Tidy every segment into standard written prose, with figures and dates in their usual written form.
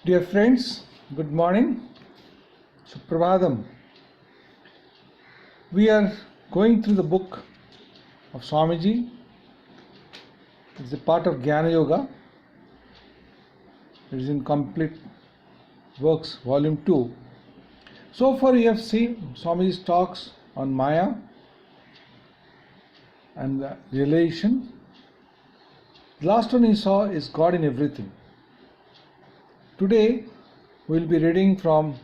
Dear friends, good morning. Suprabhadam. We are going through the book of Swamiji. It's a part of Jnanyoga. It is in Complete Works, Volume 2. So far we have seen Swamiji's talks on Maya and the realization. The last one he saw is God in everything. Today we will be reading from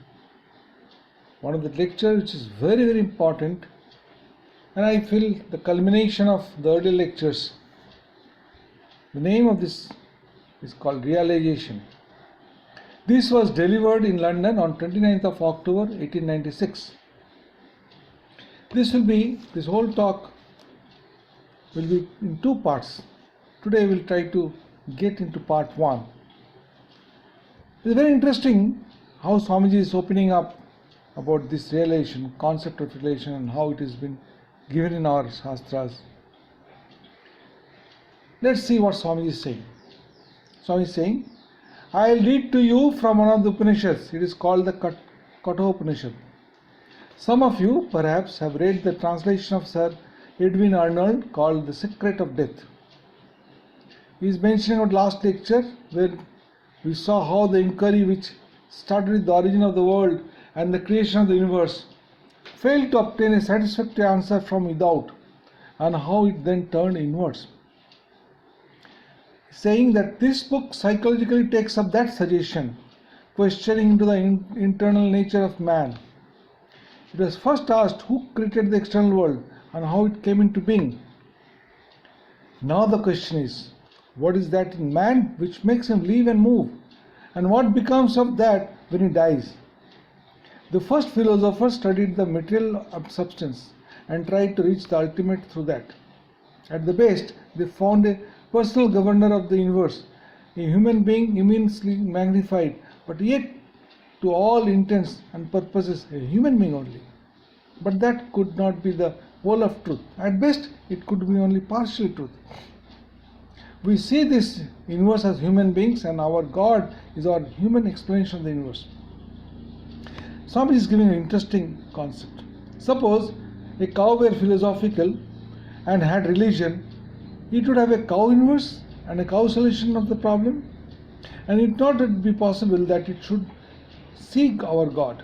one of the lectures which is very, very important, and I feel the culmination of the earlier lectures. The name of this is called Realization. This was delivered in London on 29th of October 1896. This whole talk will be in two parts. Today we will try to get into part 1. It's very interesting how Swamiji is opening up about this realization, concept of realization, and how it has been given in our Shastras. Let's see what Swamiji is saying. Swami is saying, I will read to you from one of the Upanishads. It is called the Kathopanishad. Some of you perhaps have read the translation of Sir Edwin Arnold called The Secret of Death. He is mentioning about last lecture where we saw how the inquiry which started with the origin of the world and the creation of the universe failed to obtain a satisfactory answer from without, and how it then turned inwards. Saying that this book psychologically takes up that suggestion, questioning into the internal nature of man. It was first asked who created the external world and how it came into being. Now the question is, what is that in man which makes him live and move? And what becomes of that when he dies? The first philosophers studied the material substance and tried to reach the ultimate through that. At the best, they found a personal governor of the universe, a human being immensely magnified, but yet to all intents and purposes a human being only. But that could not be the whole of truth. At best, it could be only partial truth. We see this universe as human beings, and our God is our human explanation of the universe. Swami is giving an interesting concept. Suppose a cow were philosophical and had religion, it would have a cow universe and a cow solution of the problem, and it would be possible that it should seek our God.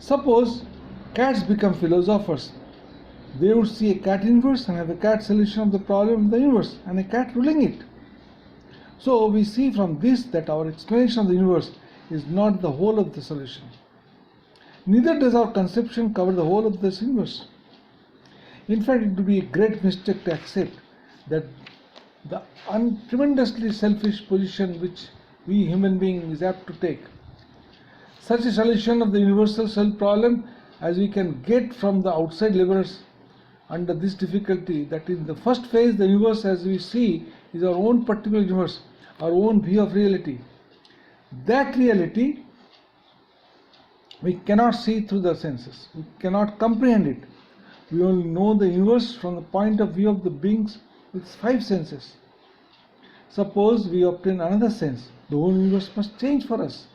Suppose cats become philosophers, they would see a cat universe and have a cat solution of the problem of the universe and a cat ruling it. So we see from this that our explanation of the universe is not the whole of the solution. Neither does our conception cover the whole of this universe. In fact, it would be a great mistake to accept that the tremendously selfish position which we human beings is apt to take. Such a solution of the universal self problem as we can get from the outside laborers under this difficulty, that in the first phase the universe as we see is our own particular universe, our own view of reality. That reality we cannot see through the senses, we cannot comprehend it. We only know the universe from the point of view of the beings with 5 senses. Suppose we obtain another sense, the whole universe must change for us.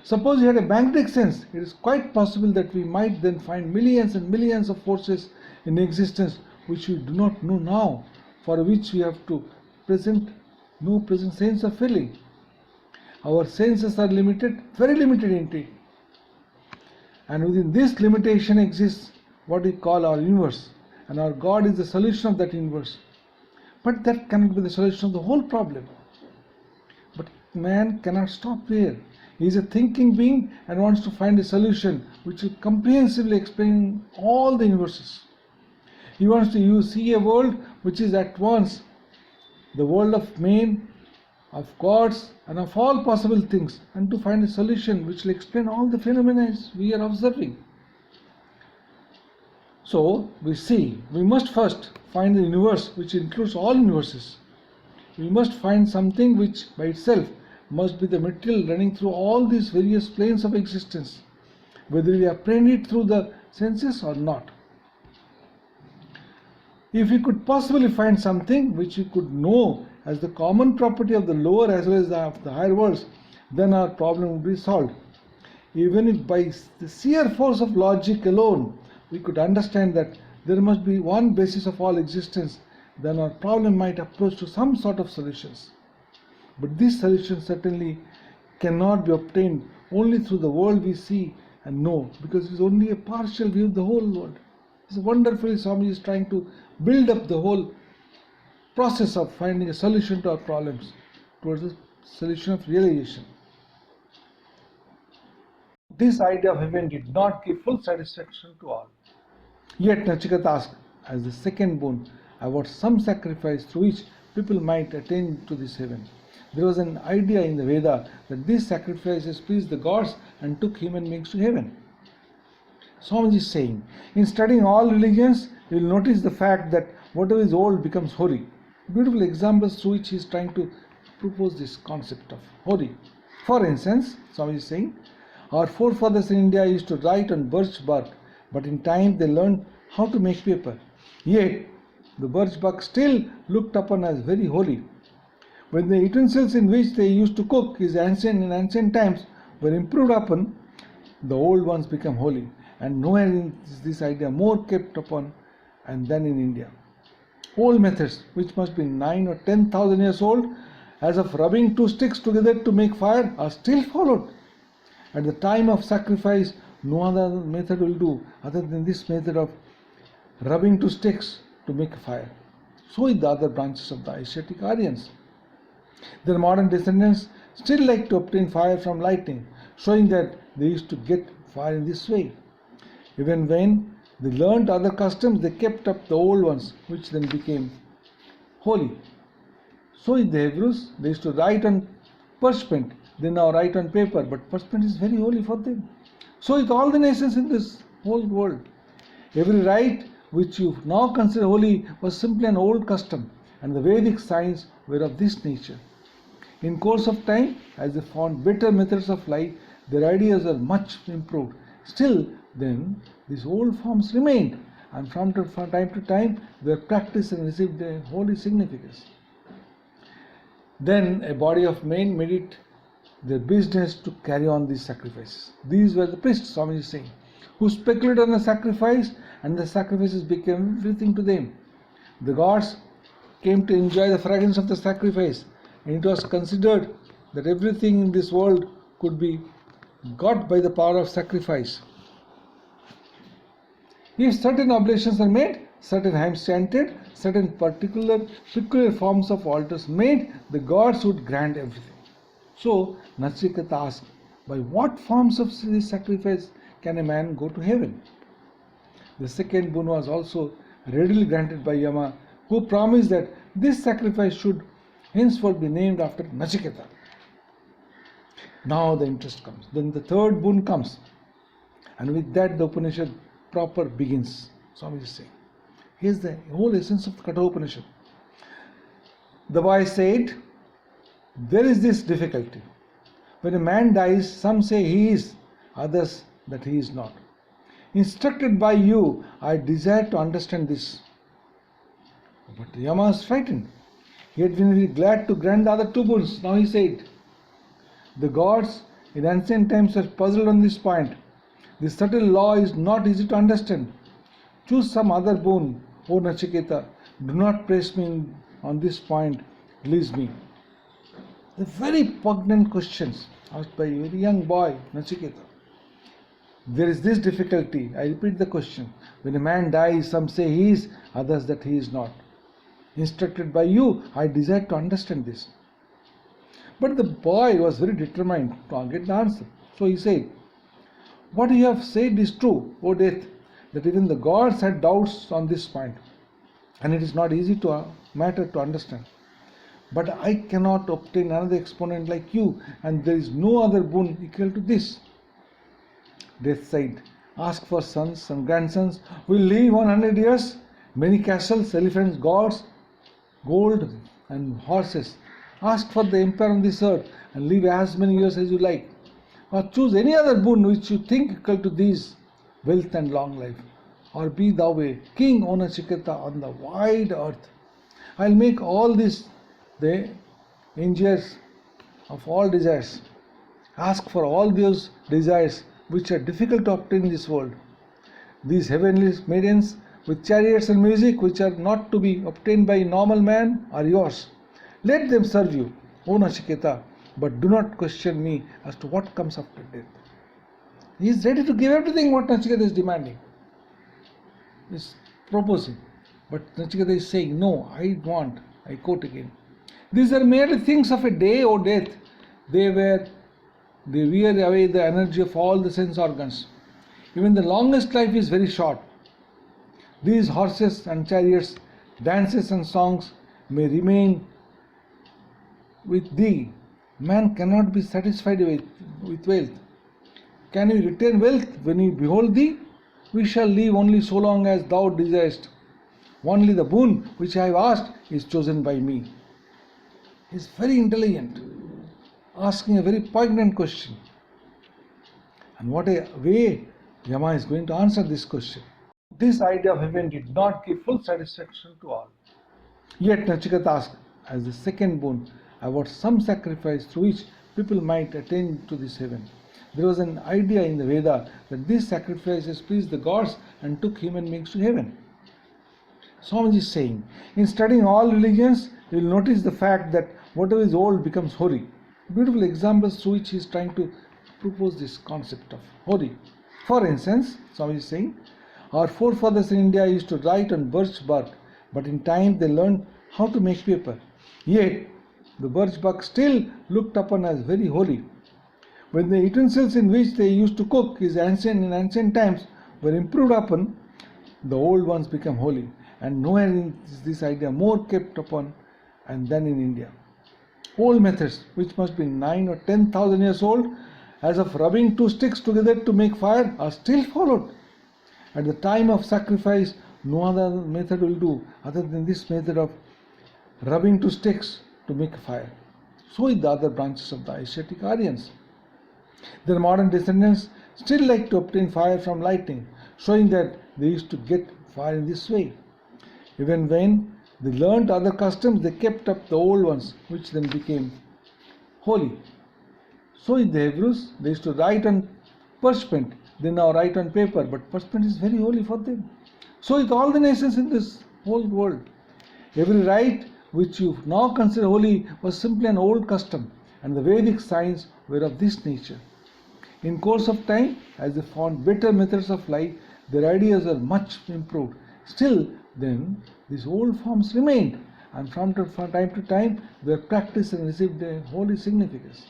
Suppose we had a magnetic sense, it is quite possible that we might then find millions and millions of forces in existence which we do not know now, for which we have to no present sense of feeling. Our senses are limited, very limited indeed. And within this limitation exists what we call our universe, and our God is the solution of that universe. But that cannot be the solution of the whole problem. But man cannot stop there. He is a thinking being and wants to find a solution which will comprehensively explain all the universes. He wants to see a world which is at once the world of men, of gods, and of all possible things, and to find a solution which will explain all the phenomena we are observing. So we see, we must first find the universe which includes all universes. We must find something which by itself must be the material running through all these various planes of existence, whether we apprehend it through the senses or not. If we could possibly find something which we could know as the common property of the lower as well as of the higher worlds, then our problem would be solved. Even if by the sheer force of logic alone we could understand that there must be one basis of all existence, then our problem might approach to some sort of solutions. But this solution certainly cannot be obtained only through the world we see and know, because it is only a partial view of the whole world. It's wonderfully Swami is trying to build up the whole process of finding a solution to our problems towards a solution of realization. This idea of heaven did not give full satisfaction to all. Yet Nachiketa asked, as the second boon, about some sacrifice through which people might attain to this heaven. There was an idea in the Veda that these sacrifices pleased the gods and took human beings to heaven. Swamiji is saying, in studying all religions, you will notice the fact that whatever is old becomes holy. Beautiful examples through which he is trying to propose this concept of holy. For instance, Swamiji is saying, our forefathers in India used to write on birch bark, but in time they learned how to make paper. Yet, the birch bark still looked upon as very holy. When the utensils in which they used to cook in ancient times were improved upon, the old ones become holy. And nowhere is this idea more kept upon than in India. Old methods, which must be 9 or 10,000 years old, as of rubbing two sticks together to make fire, are still followed. At the time of sacrifice, no other method will do other than this method of rubbing two sticks to make a fire. So with the other branches of the Asiatic Aryans. Their modern descendants still like to obtain fire from lightning, showing that they used to get fire in this way. Even when they learnt other customs, they kept up the old ones, which then became holy. So with the Hebrews, they used to write on parchment. They now write on paper, but parchment is very holy for them. So with all the nations in this whole world, every rite which you now consider holy was simply an old custom, and the Vedic signs were of this nature. In course of time, as they found better methods of life, their ideas were much improved. Still, then, these old forms remained, and from time to time, they were practiced and received a holy significance. Then, a body of men made it their business to carry on these sacrifices. These were the priests, Swami is saying, who speculated on the sacrifice, and the sacrifices became everything to them. The gods came to enjoy the fragrance of the sacrifice, and it was considered that everything in this world could be got by the power of sacrifice. If certain oblations are made, certain hymns chanted, certain peculiar forms of altars made, the gods would grant everything. So Nachiketa asked, by what forms of this sacrifice can a man go to heaven? The second boon was also readily granted by Yama, who promised that this sacrifice should henceforth be named after Nachiketa. Now the interest comes. Then the third boon comes, and with that the Upanishad proper begins. Swami is saying, here's the whole essence of the Kathopanishad. The boy said, there is this difficulty. When a man dies, some say he is, others that he is not. Instructed by you, I desire to understand this. But Yama was frightened. He had been really glad to grant the other two boons. Now he said, the gods in ancient times were puzzled on this point. This subtle law is not easy to understand. Choose some other boon, O Nachiketa. Do not press me on this point. Release me. The very poignant questions asked by a very young boy, Nachiketa. There is this difficulty. I repeat the question. When a man dies, some say he is, others that he is not. Instructed by you, I desire to understand this. But the boy was very determined to get the answer. So he said, what you have said is true, O death, that even the gods had doubts on this point, and it is not easy matter to understand. But I cannot obtain another exponent like you, and there is no other boon equal to this. Death said, ask for sons and grandsons. We will live 100 years, many castles, elephants, gods, gold and horses. Ask for the empire on this earth and live as many years as you like. Or choose any other boon which you think equal to these, wealth and long life. Or be thou a king, O Nachiketa, on the wide earth. I will make all this the engineers of all desires. Ask for all those desires which are difficult to obtain in this world. These heavenly maidens with chariots and music which are not to be obtained by normal man are yours. Let them serve you, O Nachiketa, but do not question me as to what comes after death. He is ready to give everything what Nachiketa is demanding. He is proposing. But Nachiketa is saying, no, I want. I quote again. These are merely things of a day or death. They wear away the energy of all the sense organs. Even the longest life is very short. These horses and chariots, dances and songs may remain with thee. Man cannot be satisfied with wealth. Can we retain wealth when we behold thee? We shall live only so long as thou desirest. Only the boon which I have asked is chosen by me. He is very intelligent, asking a very poignant question. And what a way Yama is going to answer this question. This idea of heaven did not give full satisfaction to all. Yet Nachiketa asked, as the second boon, about some sacrifice through which people might attain to this heaven. There was an idea in the Veda that these sacrifices pleased the gods and took human beings to heaven. Swami is saying, in studying all religions, you will notice the fact that whatever is old becomes holy. Beautiful examples through which he is trying to propose this concept of holy. For instance, Swami is saying, our forefathers in India used to write on birch bark, but in time they learned how to make paper. Yet, the birch bark still looked upon as very holy. When the utensils in which they used to cook in ancient times were improved upon, the old ones became holy. And nowhere is this idea more kept upon than in India. Old methods, which must be 9 or 10,000 years old, as of rubbing two sticks together to make fire, are still followed. At the time of sacrifice, no other method will do other than this method of rubbing two sticks to make a fire. So with the other branches of the Asiatic Aryans. Their modern descendants still like to obtain fire from lightning, showing that they used to get fire in this way. Even when they learnt other customs, they kept up the old ones, which then became holy. So in the Hebrews, they used to write on parchment. They now write on paper, but parchment is very holy for them. So with all the nations in this whole world, every rite which you now consider holy was simply an old custom, and the Vedic signs were of this nature. In course of time, as they found better methods of life, their ideas were much improved. Still, then, these old forms remained, and from time to time, they were practiced and received a holy significance.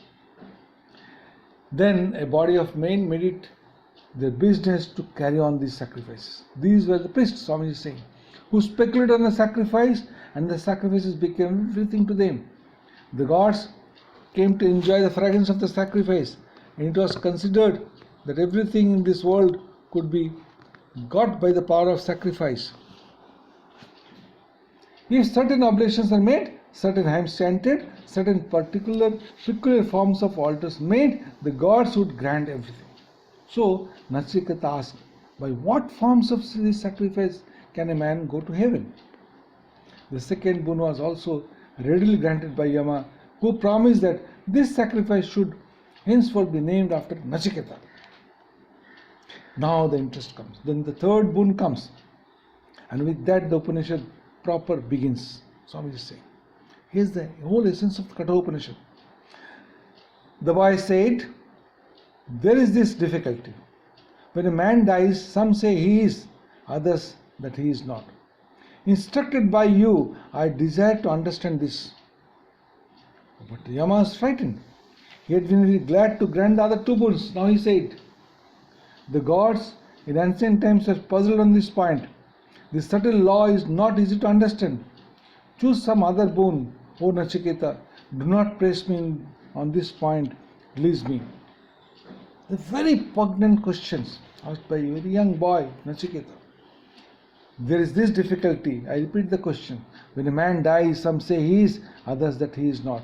Then, a body of men made it their business to carry on these sacrifices. These were the priests, Swami is saying, who speculated on the sacrifice, and the sacrifices became everything to them. The gods came to enjoy the fragrance of the sacrifice, and it was considered that everything in this world could be got by the power of sacrifice. If certain oblations are made, certain hymns chanted, certain peculiar forms of altars made, the gods would grant everything. So Nachiketa asked, by what forms of this sacrifice can a man go to heaven? The second boon was also readily granted by Yama, who promised that this sacrifice should henceforth be named after Nachiketa. Now the interest comes. Then the third boon comes. And with that the Upanishad proper begins. Swami is saying. Here's the whole essence of the Katha Upanishad. The boy said, there is this difficulty. When a man dies, some say he is, others that he is not. Instructed by you, I desire to understand this. But Yama is frightened. He had been very glad to grant the other two boons. Now he said, the gods in ancient times were puzzled on this point. This subtle law is not easy to understand. Choose some other boon, O Nachiketa. Do not press me on this point. Release me. The very poignant questions asked by a very young boy, Nachiketa. There is this difficulty. I repeat the question. When a man dies, some say he is, others that he is not.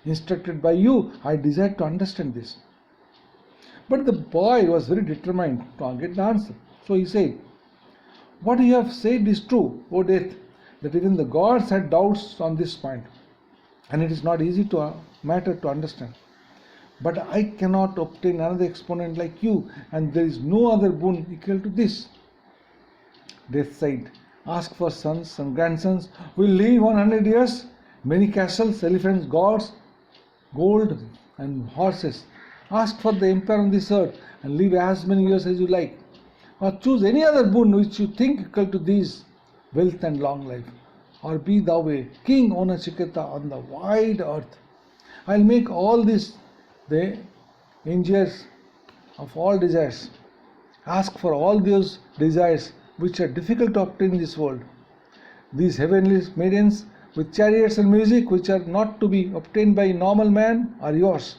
Instructed by you, I desire to understand this. But the boy was very determined to get the answer. So he said, what you have said is true, O death, that even the gods had doubts on this point, and it is not easy matter to understand. but I cannot obtain another exponent like you, and there is no other boon equal to this. Death said, ask for sons and grandsons who will live 100 years, many castles, elephants, gods, gold and horses. Ask for the empire on this earth and live as many years as you like. Or choose any other boon which you think equal to these, wealth and long life. Or be thou a king on a Chiketa on the wide earth. I'll make all this the engineers of all desires. Ask for all those desires which are difficult to obtain in this world. These heavenly maidens with chariots and music which are not to be obtained by normal man are yours.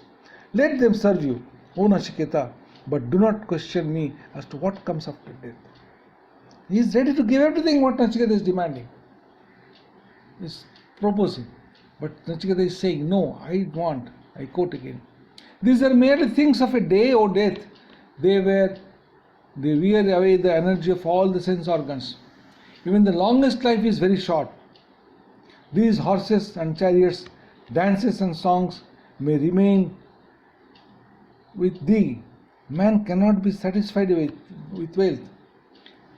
Let them serve you, O Nachiketa, but do not question me as to what comes after death. He is ready to give everything what Nachiketa is demanding. He is proposing. But Nachiketa is saying, no, I want. I quote again. These are merely things of a day or death. They wear away the energy of all the sense organs. Even the longest life is very short. These horses and chariots, dances and songs may remain with thee. Man cannot be satisfied with wealth.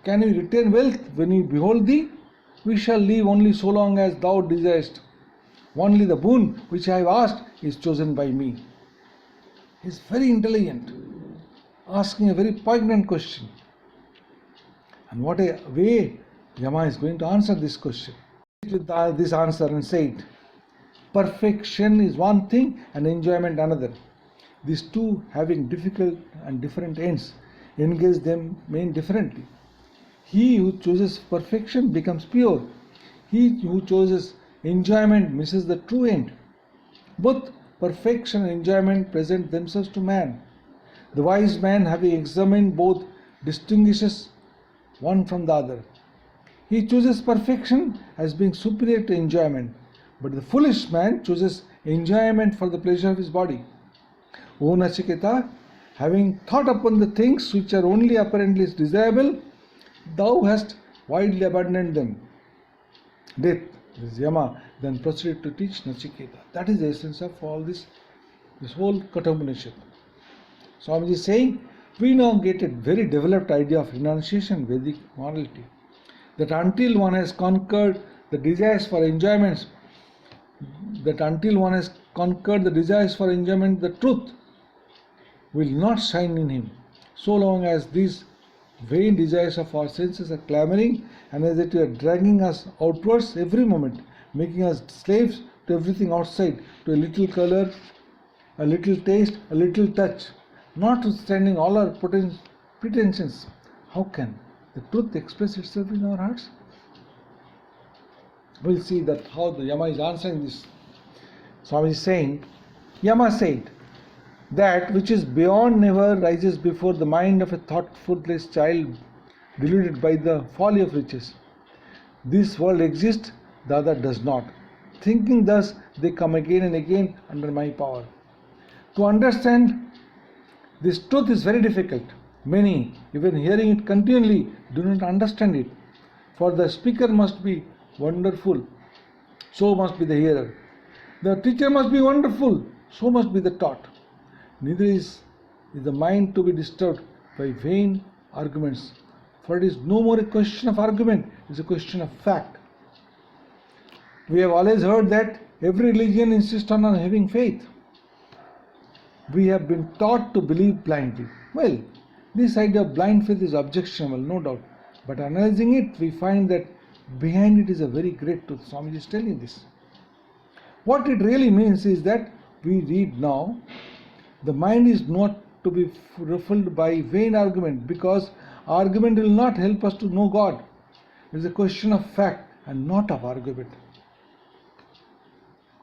Can we retain wealth when we behold thee? We shall live only so long as thou desirest. Only the boon which I have asked is chosen by me. He is very intelligent, asking a very poignant question. And what a way Yama is going to answer this question. With this answer and said, perfection is one thing and enjoyment another. These two having difficult and different ends, engage them main differently. He who chooses perfection becomes pure. He who chooses enjoyment misses the true end. Both perfection and enjoyment present themselves to man. The wise man, having examined both, distinguishes one from the other. He chooses perfection as being superior to enjoyment, but the foolish man chooses enjoyment for the pleasure of his body. O Nachiketa, having thought upon the things which are only apparently desirable, thou hast widely abandoned them. Death, this Yama, then proceeded to teach Nachiketa. That is the essence of all this whole Katha. Swami is saying, we now get a very developed idea of renunciation, Vedic morality. That until one has conquered the desires for enjoyments, the truth will not shine in him. So long as these vain desires of our senses are clamoring and as they are dragging us outwards every moment, making us slaves to everything outside, to a little color, a little taste, a little touch, notwithstanding all our pretensions, how can the truth express itself in our hearts? We'll see that how the Yama is answering this. Swami is saying, Yama said, that which is beyond never rises before the mind of a thoughtfulness child deluded by the folly of riches. This world exists, the other does not. Thinking thus, they come again and again under my power. To understand this truth is very difficult. Many, even hearing it continually, do not understand it. For the speaker must be wonderful, so must be the hearer. The teacher must be wonderful, so must be the taught. Neither is the mind to be disturbed by vain arguments, for it is no more a question of argument, it is a question of fact. We have always heard that every religion insists on having faith. We have been taught to believe blindly. Well, this idea of blind faith is objectionable, no doubt, but analyzing it, we find that behind it is a very great truth. Swami is telling this. What it really means is that we read now, the mind is not to be ruffled by vain argument, because argument will not help us to know God. It is a question of fact and not of argument.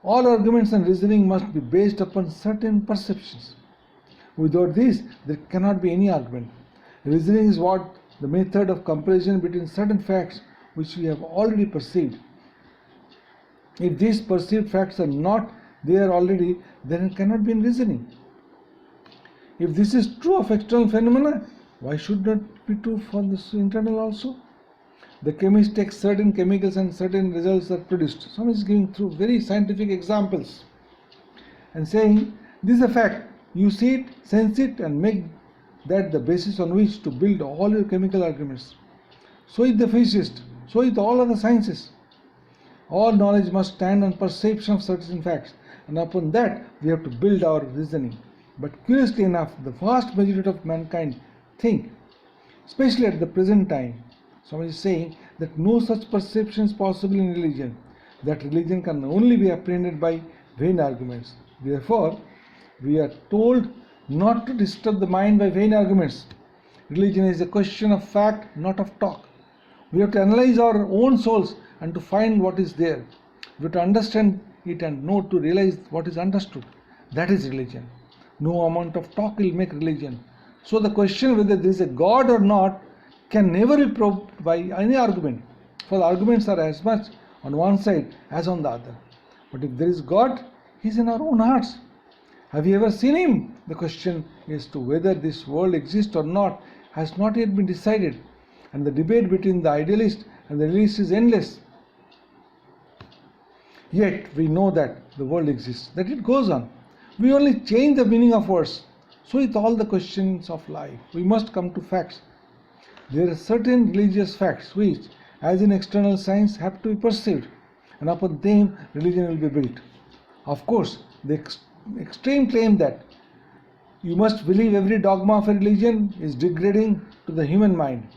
All arguments and reasoning must be based upon certain perceptions. Without this, there cannot be any argument. Reasoning is what the method of comparison between certain facts which we have already perceived. If these perceived facts are not there already, then it cannot be in reasoning. If this is true of external phenomena, why should not be true for this internal also? The chemist takes certain chemicals and certain results are produced. Someone is giving through very scientific examples and saying, this is a fact. You see it, sense it, and make that the basis on which to build all your chemical arguments. So is the physicist, so is all other sciences. All knowledge must stand on perception of certain facts, and upon that we have to build our reasoning. But curiously enough, the vast majority of mankind think, especially at the present time, Swami is saying that no such perception is possible in religion, that religion can only be apprehended by vain arguments. Therefore, we are told not to disturb the mind by vain arguments. Religion is a question of fact, not of talk. We have to analyze our own souls and to find what is there. We have to understand it and know to realize what is understood. That is religion. No amount of talk will make religion. So the question whether there is a God or not can never be proved by any argument. For the arguments are as much on one side as on the other. But if there is God, He is in our own hearts. Have you ever seen Him? The question as to whether this world exists or not has not yet been decided, and the debate between the idealist and the realist is endless. Yet we know that the world exists, that it goes on. We only change the meaning of words. So with all the questions of life, we must come to facts. There are certain religious facts which, as in external science, have to be perceived, and upon them religion will be built. Of course, the extreme claim that you must believe every dogma of a religion is degrading to the human mind.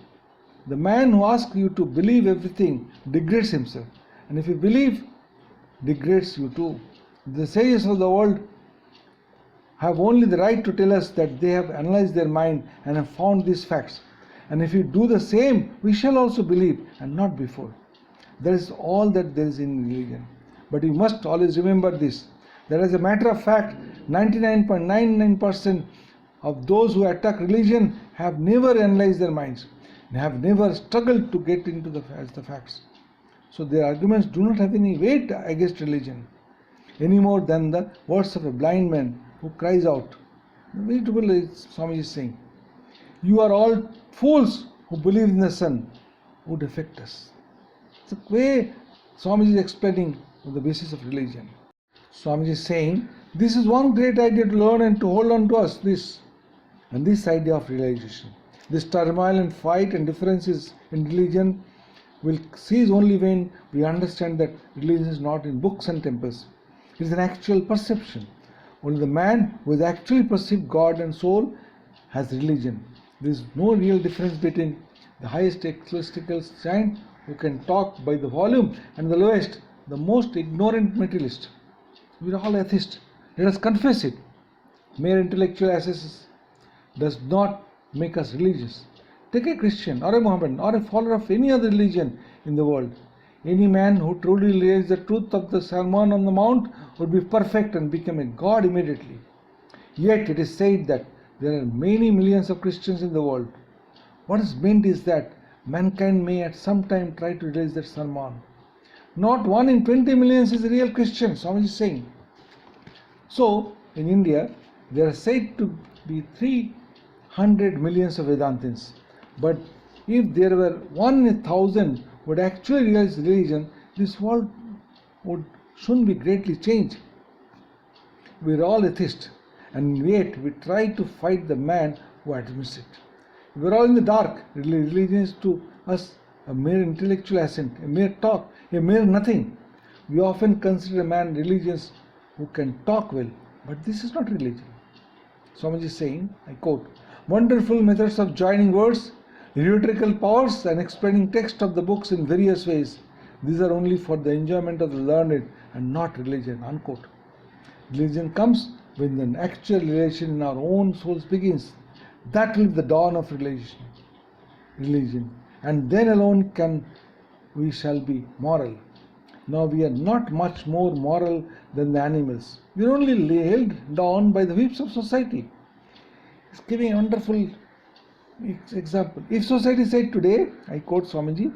The man who asks you to believe everything degrades himself, and if you believe, degrades you too. The sages of the world have only the right to tell us that they have analyzed their mind and have found these facts. And if we do the same, we shall also believe, and not before. That is all that there is in religion. But you must always remember this, that as a matter of fact, 99.99% of those who attack religion have never analyzed their minds, and have never struggled to get into the facts. So their arguments do not have any weight against religion, any more than the words of a blind man who cries out. Very truly, Swami is saying, you are all fools who believe in the sun, would affect us. It's the way Swami is explaining the basis of religion. Swami is saying, this is one great idea to learn and to hold on to us, this idea of realization. This turmoil and fight and differences in religion will cease only when we understand that religion is not in books and temples. It is an actual perception. Only the man who has actually perceived God and soul has religion. There is no real difference between the highest ecclesiastical giant who can talk by the volume and the lowest, the most ignorant materialist. We are all atheists. Let us confess it. Mere intellectual access does not make us religious. Take a Christian or a Mohammedan or a follower of any other religion in the world. Any man who truly realizes the truth of the Sermon on the Mount would be perfect and become a god immediately. Yet it is said that there are many millions of Christians in the world. What is meant is that mankind may at some time try to realize that sermon. Not 1 in 20 millions is a real Christian, Swami is saying. So, in India, there are said to be 300 millions of Vedantins. But if there were 1 in 1,000 would actually realize religion, this world would soon be greatly changed. We are all atheists, and yet we try to fight the man who admits it. We are all in the dark. Religion is to us a mere intellectual assent, a mere talk, a mere nothing. We often consider a man religious who can talk well, but this is not religion. Swamiji is saying, I quote, wonderful methods of joining words, rhetorical powers and explaining text of the books in various ways. These are only for the enjoyment of the learned and not religion, unquote. Religion comes when an actual relation in our own souls begins. That will be the dawn of religion. And then alone we shall be moral. Now we are not much more moral than the animals. We are only held down by the whips of society. He's giving a wonderful example. If society said today, I quote Swamiji,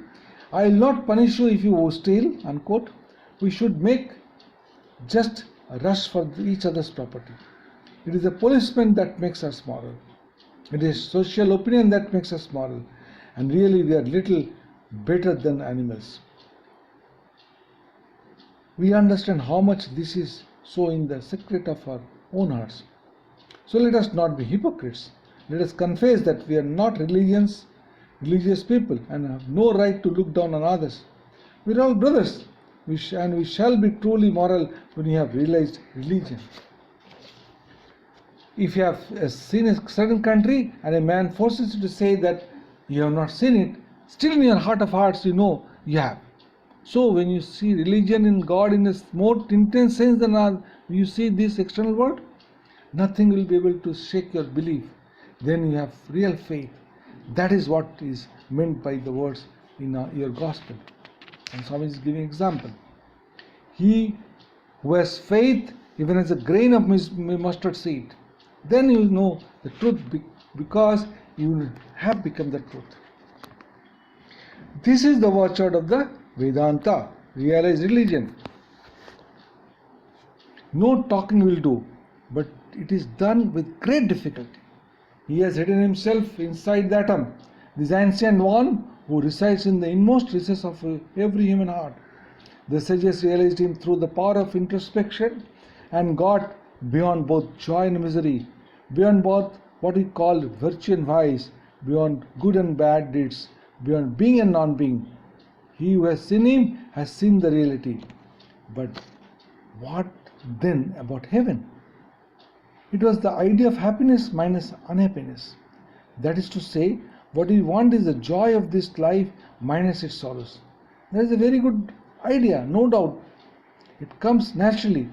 I will not punish you if you steal, unquote, we should make just a rush for each other's property. It is a policeman that makes us moral. It is social opinion that makes us moral. And really we are little better than animals. We understand how much this is so in the secret of our own hearts. So let us not be hypocrites. Let us confess that we are not religious people and have no right to look down on others. We are all brothers, and we shall be truly moral when we have realized religion. If you have seen a certain country and a man forces you to say that you have not seen it, still in your heart of hearts you know you have. So when you see religion in God in a more intense sense than you see this external world, nothing will be able to shake your belief. Then you have real faith. That is what is meant by the words in your gospel. And Swami is giving example. He who has faith even as a grain of mustard seed, then you know the truth because you have become the truth. This is the watchword of the Vedanta, realized religion. No talking will do, but it is done with great difficulty. He has hidden himself inside the atom, this ancient one who resides in the inmost recess of every human heart. The sages realized him through the power of introspection and got beyond both joy and misery, beyond both what we call virtue and vice, beyond good and bad deeds, beyond being and non-being. He who has seen him has seen the reality. But what then about heaven? It was the idea of happiness minus unhappiness. That is to say, what we want is the joy of this life minus its sorrows. That is a very good idea, no doubt. It comes naturally,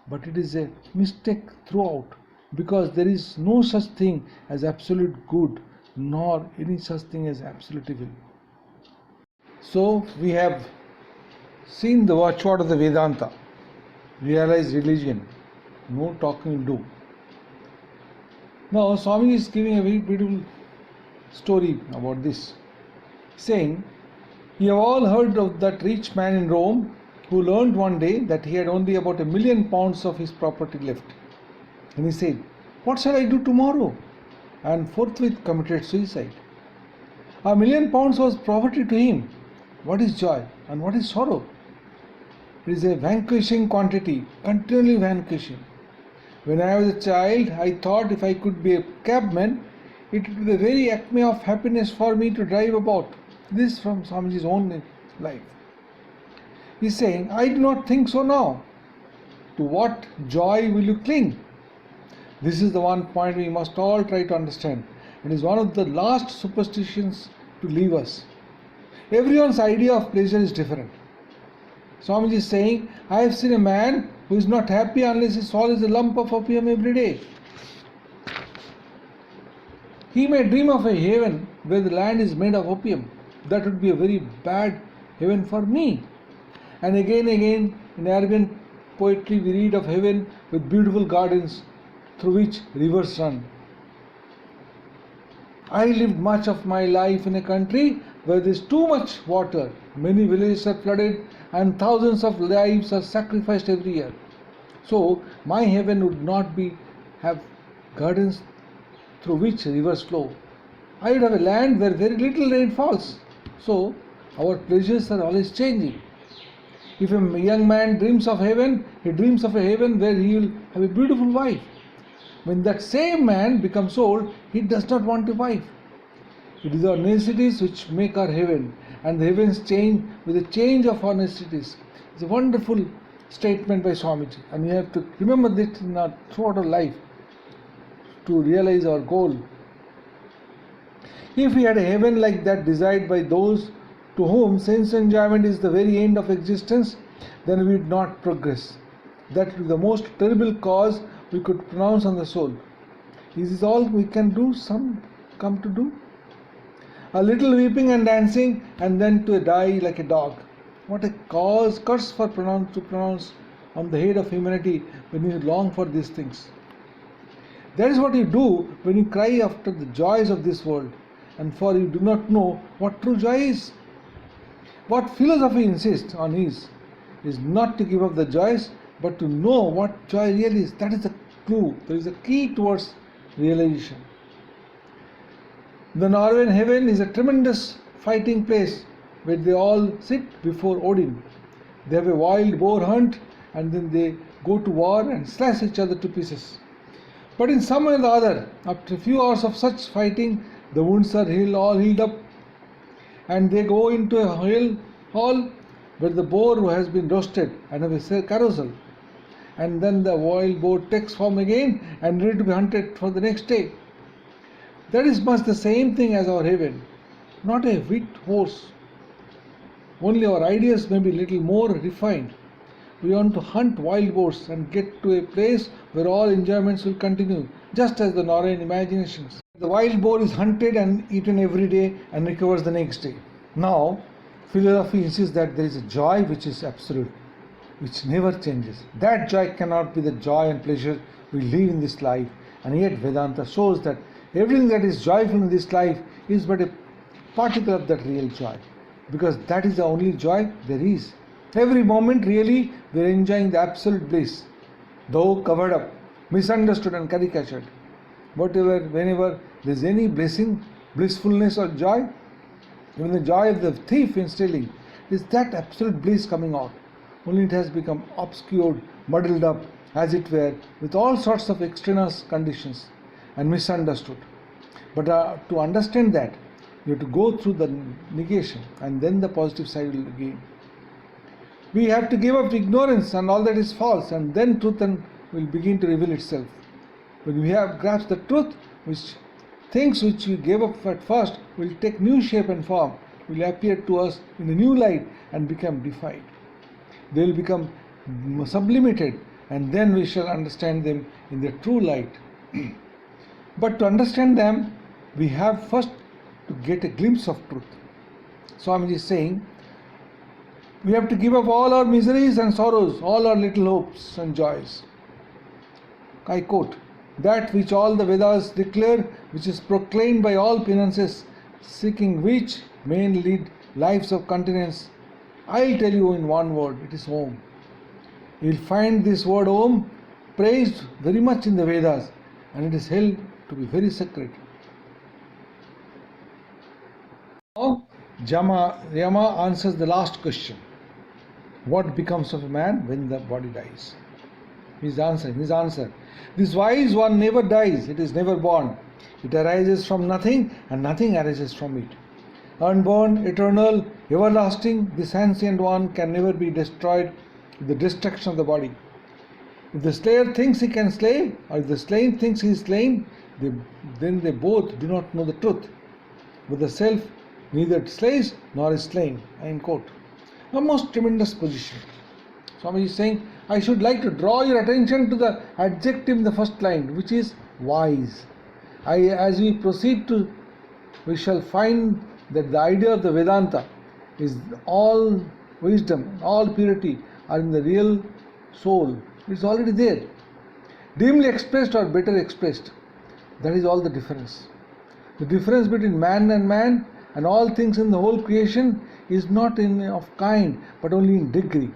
but it is a mistake throughout, because there is no such thing as absolute good, nor any such thing as absolute evil. So we have seen the watchword of the Vedanta, realized religion, no talking will do. Now Swami is giving a very beautiful story about this, saying, you have all heard of that rich man in Rome who learned one day that he had only about £1 million of his property left. And he said, what shall I do tomorrow? And forthwith committed suicide. £1 million was poverty to him. What is joy and what is sorrow? It is a vanquishing quantity, continually vanquishing. When I was a child, I thought if I could be a cabman, it would be the very acme of happiness for me to drive about. This from Swamiji's own life. He is saying, I do not think so now. To what joy will you cling? This is the one point we must all try to understand. It is one of the last superstitions to leave us. Everyone's idea of pleasure is different. Swamiji is saying, I have seen a man who is not happy unless he swallows a lump of opium every day. He may dream of a heaven where the land is made of opium. That would be a very bad heaven for me. And again in Arabian poetry we read of heaven with beautiful gardens through which rivers run. I lived much of my life in a country where there is too much water. Many villages are flooded and thousands of lives are sacrificed every year. So my heaven would not have gardens through which rivers flow. I would have a land where very little rain falls. So our pleasures are always changing. If a young man dreams of heaven, he dreams of a heaven where he will have a beautiful wife. When that same man becomes old, he does not want a wife. It is our necessities which make our heaven, and the heavens change with the change of our necessities. It's a wonderful statement by Swamiji, and we have to remember this throughout our life to realize our goal. If we had a heaven like that desired by those to whom sense enjoyment is the very end of existence, then we would not progress. That would be the most terrible cause we could pronounce on the soul. Is this all we can do, come to do? A little weeping and dancing, and then to die like a dog. What a curse to pronounce on the head of humanity when you long for these things. That is what you do when you cry after the joys of this world, and for you do not know what true joy is. What philosophy insists on is not to give up the joys, but to know what joy really is. That is the clue, that is the key towards realization. The Norwegian heaven is a tremendous fighting place where they all sit before Odin. They have a wild boar hunt and then they go to war and slash each other to pieces. But in some way or the other, after a few hours of such fighting, the wounds are all healed up, and they go into a hall where the boar who has been roasted and have a carousel. And then the wild boar takes form again and ready to be hunted for the next day. That is much the same thing as our heaven, not a whit horse. Only our ideas may be a little more refined. We want to hunt wild boars and get to a place where all enjoyments will continue, just as the Narayan imaginations. The wild boar is hunted and eaten every day and recovers the next day. Now, philosophy insists that there is a joy which is absolute, which never changes. That joy cannot be the joy and pleasure we live in this life, and yet Vedanta shows that everything that is joyful in this life is but a particle of that real joy, because that is the only joy there is. Every moment really we are enjoying the absolute bliss, though covered up, misunderstood and caricatured. Whenever there is any blessing, blissfulness or joy, even the joy of the thief in stealing, is that absolute bliss coming out. Only it has become obscured, muddled up, as it were, with all sorts of extraneous conditions and misunderstood. But to understand that, you have to go through the negation, and then the positive side will gain. We have to give up ignorance and all that is false, and then truth will begin to reveal itself. When we have grasped the truth, things which we gave up at first will take new shape and form, will appear to us in a new light and become defied. They will become sublimated, and then we shall understand them in their true light. But to understand them, we have first to get a glimpse of truth. Swami is saying, we have to give up all our miseries and sorrows, all our little hopes and joys. I quote, that which all the Vedas declare, which is proclaimed by all penances, seeking which men lead lives of continence. I'll tell you in one word, it is Om. You will find this word Om praised very much in the Vedas, and it is held to be very sacred. Now, Yama answers the last question. What becomes of a man when the body dies? His answer. This wise one never dies, it is never born. It arises from nothing, and nothing arises from it. Unborn, eternal, everlasting, this ancient one can never be destroyed with the destruction of the body. If the slayer thinks he can slay, or if the slain thinks he is slain, then they both do not know the truth. But the self neither slays nor is slain. End quote. A most tremendous position. Swami is saying, I should like to draw your attention to the adjective in the first line, which is wise. As we proceed we shall find that the idea of the Vedanta is all wisdom, all purity are in the real soul. It is already there. Dimly expressed or better expressed. That is all the difference. The difference between man and all things in the whole creation is not of kind, but only in degree.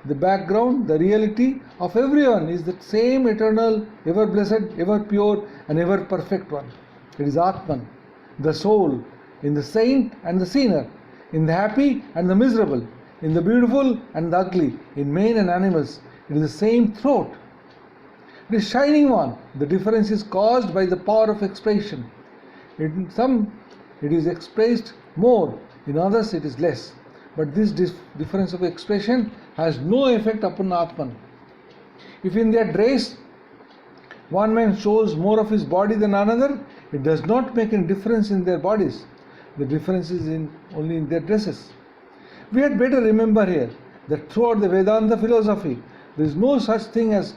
The background, the reality of everyone is the same eternal, ever blessed, ever pure and ever perfect one. It is Atman, the soul, in the saint and the sinner, in the happy and the miserable, in the beautiful and the ugly, in men and animals. It is the same throat. It is shining one. The difference is caused by the power of expression. In some it is expressed more, in others it is less. But this difference of expression has no effect upon Atman. If in their dress one man shows more of his body than another, it does not make any difference in their bodies. The difference is only in their dresses. We had better remember here that throughout the Vedanta philosophy, there is no such thing as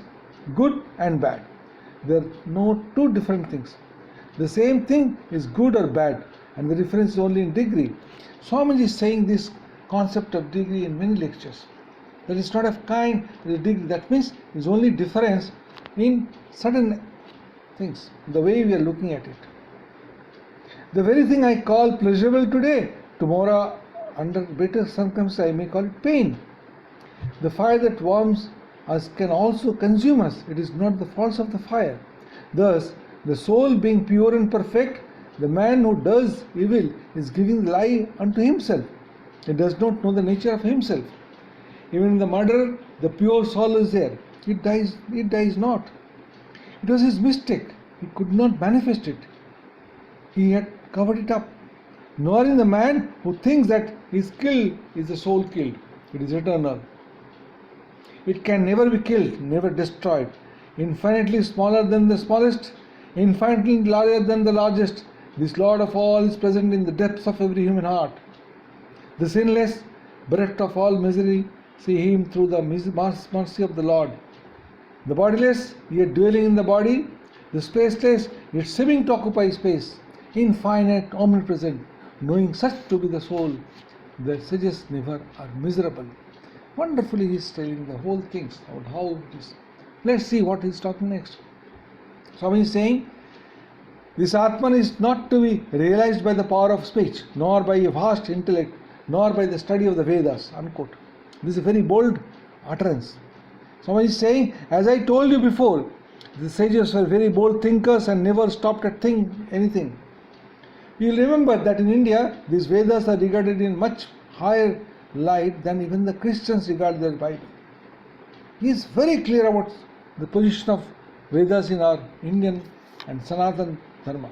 good and bad. There are no two different things. The same thing is good or bad, and the difference is only in degree. Swami is saying this concept of degree in many lectures. That is not of kind, it is degree. That means there is only difference in certain things, the way we are looking at it. The very thing I call pleasurable today, tomorrow under better circumstances I may call it pain. The fire that warms us can also consume us. It is not the fault of the fire. Thus, the soul being pure and perfect, the man who does evil is giving the lie unto himself. He does not know the nature of himself. Even in the murderer, the pure soul is there. It dies not. It was his mistake. He could not manifest it. He had covered it up. Nor in the man who thinks that his kill is the soul killed. It is eternal. It can never be killed, never destroyed. Infinitely smaller than the smallest, infinitely larger than the largest. This Lord of all is present in the depths of every human heart. The sinless, bereft of all misery, see him through the mercy of the Lord. The bodiless, yet dwelling in the body. The spaceless, yet seeming to occupy space. Infinite, omnipresent, knowing such to be the soul. The sages never are miserable. Wonderfully he is telling the whole things about how it is. Let's see what he is talking next. Swami is saying, this Atman is not to be realized by the power of speech, nor by a vast intellect, nor by the study of the Vedas. Unquote. This is a very bold utterance. Swami is saying, as I told you before, the sages were very bold thinkers and never stopped at anything. You will remember that in India, these Vedas are regarded in much higher light than even the Christians regard their Bible. He is very clear about the position of Vedas in our Indian and Sanatan Dharma.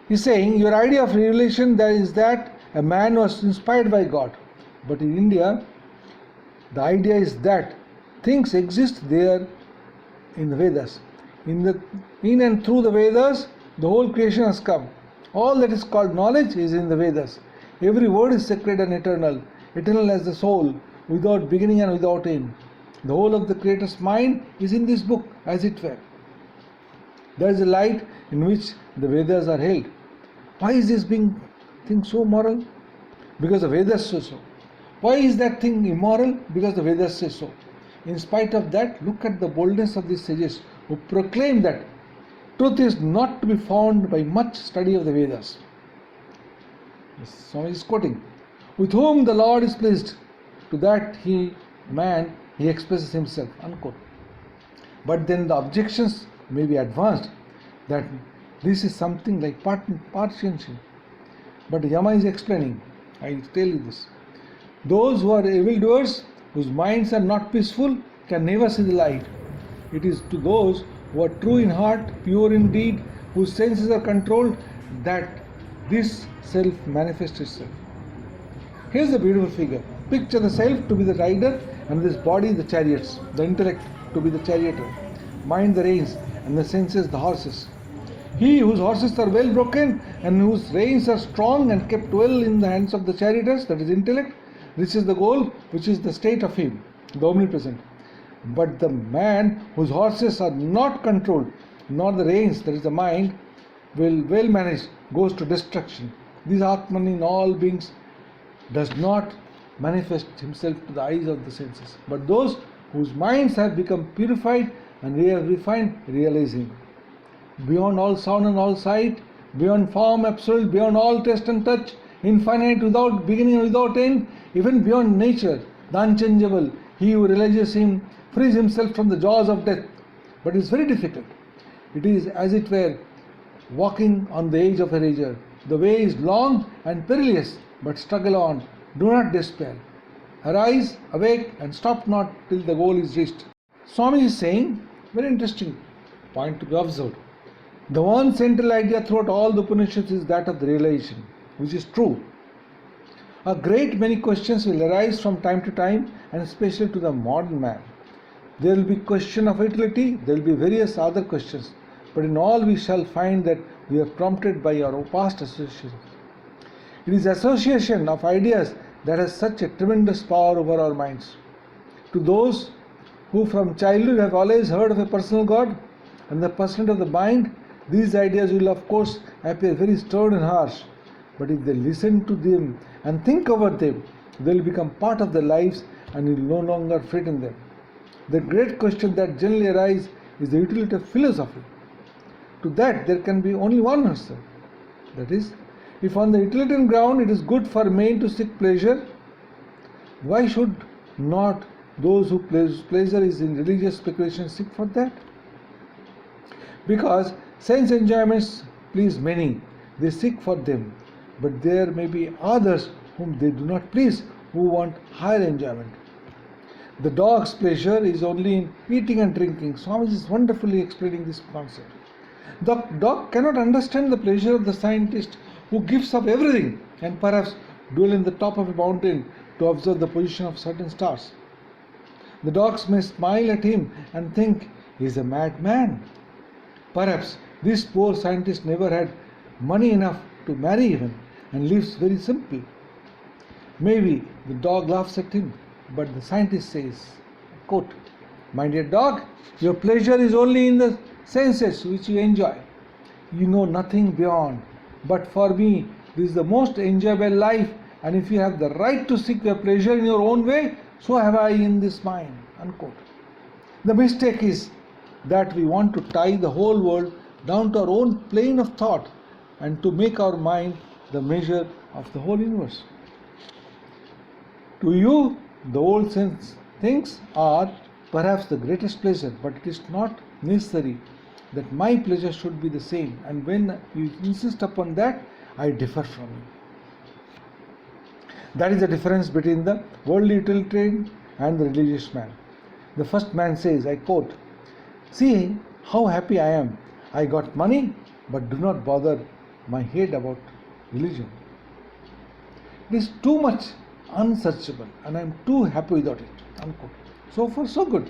He is saying, your idea of revelation is that a man was inspired by God. But in India, the idea is that things exist there in the Vedas. In and through the Vedas, the whole creation has come. All that is called knowledge is in the Vedas. Every word is sacred and eternal, eternal as the soul, without beginning and without end. The whole of the Creator's mind is in this book, as it were. There is a light in which the Vedas are held. Why is this thing so moral? Because the Vedas say so. Why is that thing immoral? Because the Vedas say so. In spite of that, look at the boldness of these sages who proclaim that truth is not to be found by much study of the Vedas. Swami is quoting, with whom the Lord is pleased, to that he expresses himself. Unquote. But then the objections may be advanced that this is something like partisanship. But Yama is explaining, I tell you this. Those who are evildoers, whose minds are not peaceful, can never see the light. It is to those who are true in heart, pure in deed, whose senses are controlled, that this self manifests itself. Here's a beautiful figure. Picture the self to be the rider and this body the chariots, the intellect to be the charioteer, mind the reins and the senses the horses. He whose horses are well broken and whose reins are strong and kept well in the hands of the charioteers, that is intellect, reaches the goal, which is the state of him, the omnipresent. But the man whose horses are not controlled, nor the reins, that is the mind, well managed, goes to destruction. This Atman in all beings does not manifest himself to the eyes of the senses. But those whose minds have become purified and refined realize him. Beyond all sound and all sight, beyond form absolute, beyond all taste and touch, infinite, without beginning and without end, even beyond nature, the unchangeable, he who realizes him frees himself from the jaws of death. But it is very difficult. It is, as it were, walking on the edge of a razor. The way is long and perilous, but struggle on. Do not despair. Arise, awake, and stop not till the goal is reached. Swami is saying, very interesting point to be observed. The one central idea throughout all the Upanishads is that of the realization, which is true. A great many questions will arise from time to time, and especially to the modern man. There will be question of utility, there will be various other questions, but in all we shall find that we are prompted by our past associations. It is association of ideas that has such a tremendous power over our minds. To those who from childhood have always heard of a personal God and the personality of the mind, these ideas will of course appear very stern and harsh, but if they listen to them and think over them, they will become part of their lives and will no longer frighten them. The great question that generally arises is the utility of philosophy. To that there can be only one answer. That is, if on the utilitarian ground it is good for men to seek pleasure, why should not those who pleasure is in religious speculation seek for that? Because sense enjoyments please many, they seek for them, but there may be others whom they do not please, who want higher enjoyment. The dog's pleasure is only in eating and drinking. Swami is wonderfully explaining this concept. The dog cannot understand the pleasure of the scientist who gives up everything and perhaps dwell in the top of a mountain to observe the position of certain stars. The dogs may smile at him and think he is a madman. Perhaps this poor scientist never had money enough to marry even and lives very simply. Maybe the dog laughs at him, but the scientist says, quote, "My dear dog, your pleasure is only in the senses which you enjoy. You know nothing beyond. But for me, this is the most enjoyable life, and if you have the right to seek your pleasure in your own way, so have I in this mind." Unquote. The mistake is that we want to tie the whole world down to our own plane of thought and to make our mind the measure of the whole universe. To you, the old sense things are perhaps the greatest pleasure, but it is not necessary that my pleasure should be the same, and when you insist upon that, I differ from you. That is the difference between the worldly utilitarian and the religious man. The first man says, I quote, "See how happy I am. I got money, but do not bother my head about religion. It is too much unsearchable, and I am too happy without it." Unquote. So far, so good.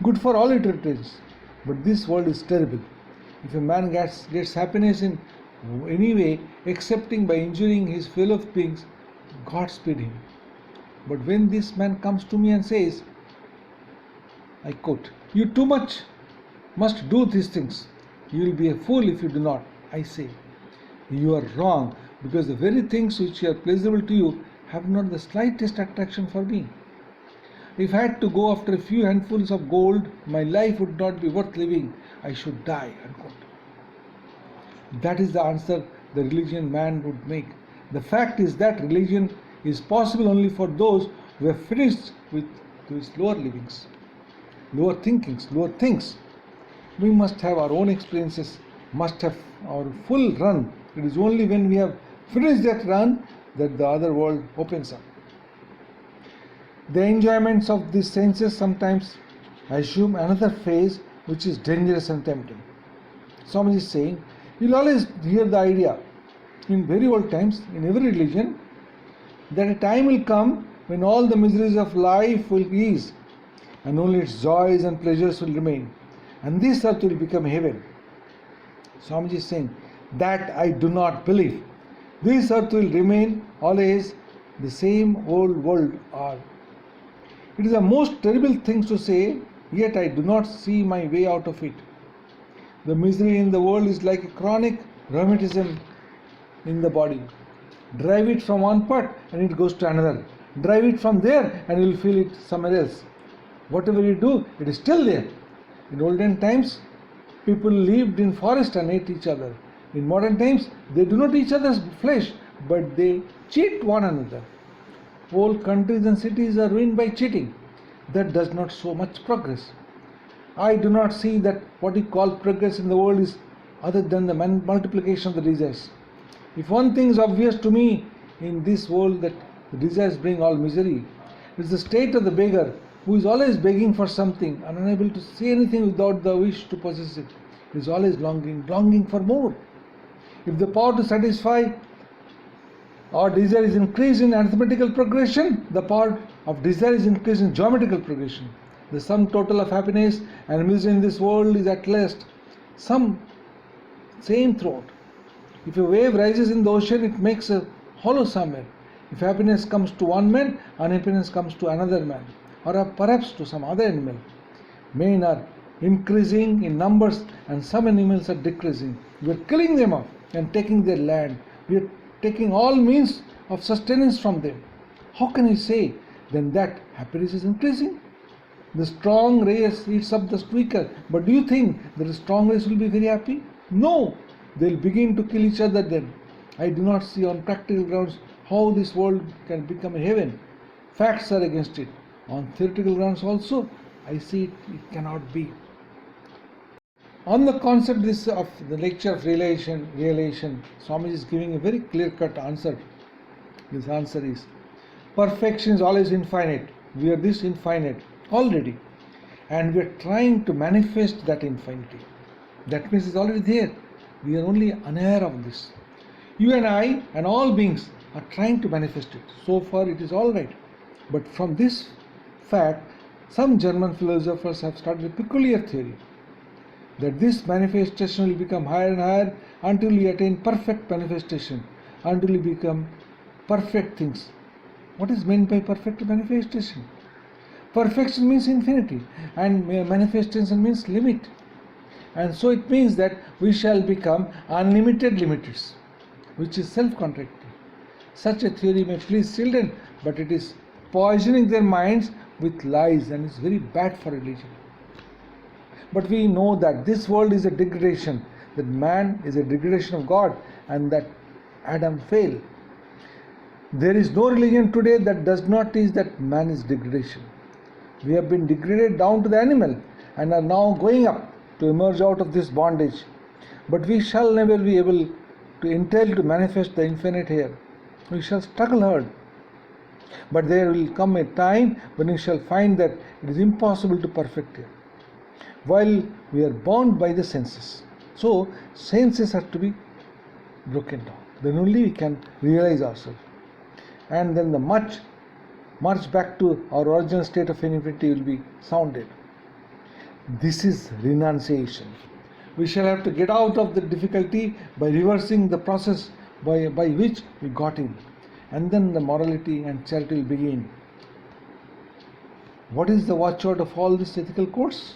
Good for all utilitarians. But this world is terrible. If a man gets happiness in any way, excepting by injuring his fellow beings, Godspeed him. But when this man comes to me and says, I quote, "You too much must do these things. You will be a fool if you do not," I say, "You are wrong, because the very things which are pleasurable to you have not the slightest attraction for me. If I had to go after a few handfuls of gold, my life would not be worth living. I should die." Unquote. That is the answer the religion man would make. The fact is that religion is possible only for those who have finished with these lower livings, lower thinkings, lower things. We must have our own experiences, must have our full run. It is only when we have finished that run that the other world opens up. The enjoyments of these senses sometimes assume another phase which is dangerous and tempting. Swami is saying, you'll always hear the idea in very old times, in every religion, that a time will come when all the miseries of life will ease and only its joys and pleasures will remain, and this earth will become heaven. Swamiji is saying that I do not believe. This earth will remain always the same old world. It is the most terrible thing to say, yet I do not see my way out of it. The misery in the world is like a chronic rheumatism in the body. Drive it from one part and it goes to another. Drive it from there and you will feel it somewhere else. Whatever you do, it is still there. In olden times, people lived in forest and ate each other. In modern times, they do not eat each other's flesh, but they cheat one another. Whole countries and cities are ruined by cheating. That does not show much progress. I do not see that what you call progress in the world is other than the multiplication of the desires. If one thing is obvious to me in this world, that the desires bring all misery, it is the state of the beggar who is always begging for something and unable to see anything without the wish to possess it. He is always longing for more. If the power to satisfy our desire is increased in arithmetical progression, the power of desire is increased in geometrical progression. The sum total of happiness and misery in this world is at least same throughout. If a wave rises in the ocean, it makes a hollow somewhere. If happiness comes to one man, unhappiness comes to another man, or perhaps to some other animal. Men are increasing in numbers and some animals are decreasing. We are killing them off and taking their land. We are taking all means of sustenance from them. How can we say then that happiness is increasing? The strong race eats up the weaker. But do you think that the strong race will be very happy? No. They will begin to kill each other then. I do not see on practical grounds how this world can become a heaven. Facts are against it. On theoretical grounds also, I see it cannot be. On the concept of the lecture of realization, Swami is giving a very clear-cut answer. His answer is, perfection is always infinite. We are this infinite already, and we are trying to manifest that infinity. That means it's already there. We are only unaware of this. You and I and all beings are trying to manifest it. So far it is all right. But from this fact, some German philosophers have started a peculiar theory that this manifestation will become higher and higher until we attain perfect manifestation, until we become perfect things. What is meant by perfect manifestation? Perfection means infinity, and manifestation means limit. And so it means that we shall become unlimited limiters, which is self-contradictory. Such a theory may please children, but it is poisoning their minds with lies and is very bad for religion. But we know that this world is a degradation, that man is a degradation of God, and that Adam failed. There is no religion today that does not teach that man is degradation. We have been degraded down to the animal and are now going up to emerge out of this bondage. But we shall never be able to entail to manifest the infinite here. We shall struggle hard. But there will come a time when we shall find that it is impossible to perfect here, while we are bound by the senses. So senses have to be broken down. Then only we can realize ourselves. And then the march back to our original state of infinity will be sounded. This is renunciation. We shall have to get out of the difficulty by reversing the process by which we got in. And then the morality and charity will begin. What is the watchword of all these ethical codes?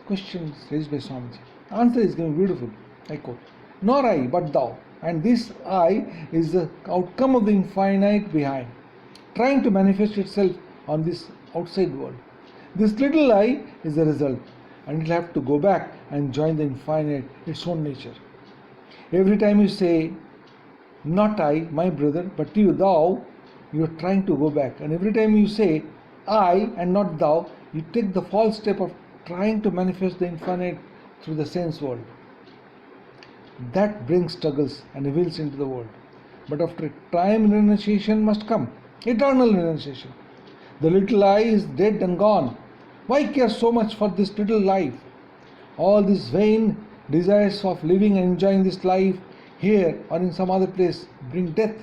Question is raised by Swamiji. Answer is given beautiful. I quote, "Nor I, but thou." And this I is the outcome of the infinite behind, trying to manifest itself on this outside world. This little I is the result, and it will have to go back and join the infinite, its own nature. Every time you say, "Not I, my brother, but you, thou," you are trying to go back. And every time you say, "I," and not thou, you take the false step of trying to manifest the infinite through the sense world. That brings struggles and evils into the world. But after a time, renunciation must come, eternal renunciation. The little I is dead and gone. Why care so much for this little life? All these vain desires of living and enjoying this life here or in some other place bring death.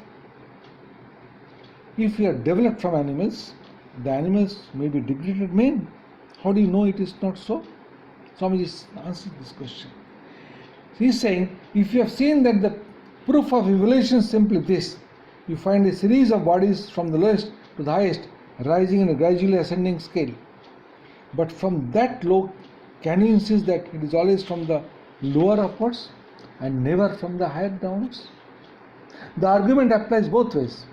If we are developed from animals, the animals may be degraded men. How do you know it is not so? Swamiji answered this question. He is saying, if you have seen that the proof of evolution is simply this, you find a series of bodies from the lowest to the highest, rising in a gradually ascending scale. But from that low, can you insist that it is always from the lower upwards and never from the higher downwards? The argument applies both ways.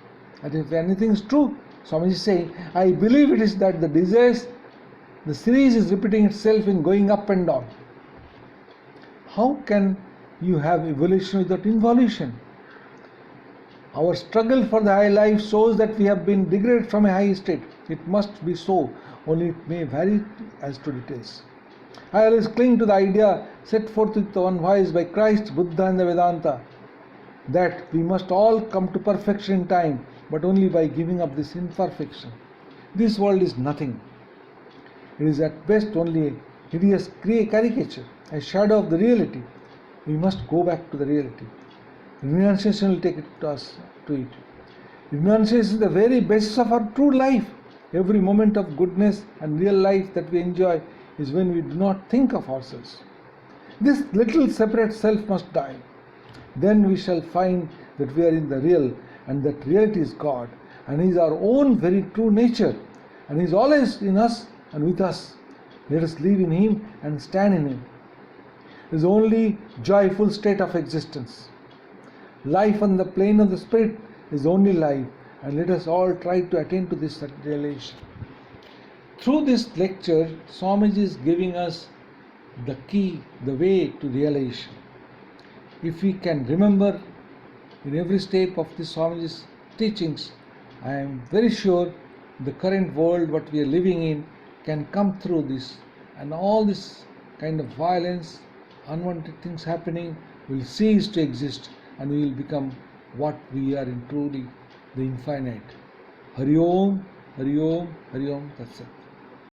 And if anything is true, Swamiji is saying, I believe it is that the desires, the series is repeating itself in going up and down. How can you have evolution without involution? Our struggle for the high life shows that we have been degraded from a high state. It must be so, only it may vary as to details. I always cling to the idea set forth with one voice by Christ, Buddha and the Vedanta, that we must all come to perfection in time, but only by giving up this imperfection. This world is nothing. It is at best only a hideous caricature, a shadow of the reality. We must go back to the reality. Renunciation will take us to it. Renunciation is the very basis of our true life. Every moment of goodness and real life that we enjoy is when we do not think of ourselves. This little separate self must die. Then we shall find that we are in the real, and that reality is God, and He is our own very true nature, and He is always in us and with us. Let us live in Him and stand in Him. It is only joyful state of existence. Life on the plane of the spirit is only life, and let us all try to attain to this realization. Through this lecture, Swamiji is giving us the key, the way to realization. If we can remember in every step of this Swamiji's teachings, I am very sure the current world what we are living in can come through this, and all this kind of violence, unwanted things happening will cease to exist, and we will become what we are in truly, the infinite. Hari Om, Hari Om Tat Sat.